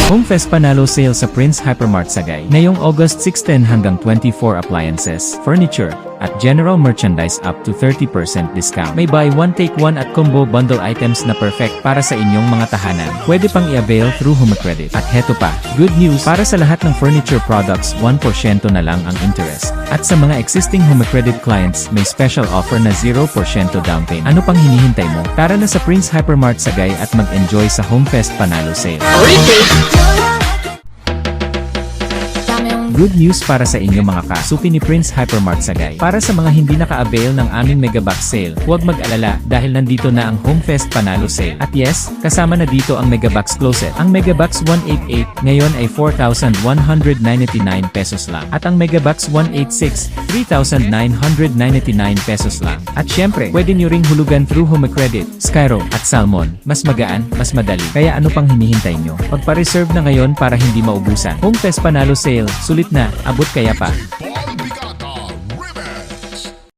HomeFest Panalo Sale sa Prince Hypermart Sagay. Ngayong August 16 hanggang 24 appliances, furniture, at general merchandise up to 30% discount. May buy one take one at combo bundle items na perfect para sa inyong mga tahanan. Pwede pang i-avail through Home Credit. At heto pa, good news, para sa lahat ng furniture products, 1% na lang ang interest. At sa mga existing Home Credit clients, may special offer na 0% down payment. Ano pang hinihintay mo? Tara na sa Prince Hypermart Sagay at mag-enjoy sa HomeFest Panalo Sale. Good news para sa inyo mga kasuki ni Prince Hypermart Sagay. Para sa mga hindi naka-avail ng aming Megabox Sale, huwag mag-alala dahil nandito na ang HomeFest Panalo Sale. At yes, kasama na dito ang Megabox Closet. Ang Megabox 188 ngayon ay 4,199 pesos lang. At ang Megabox 186, 3,999 pesos lang. At syempre, pwede nyo ring hulugan through Home Credit, Skyro, at Salmon. Mas magaan, mas madali. Kaya ano pang hinihintay nyo? Magpa-reserve na ngayon para hindi maubusan. HomeFest Panalo Sale, sulit na, abot kaya pa.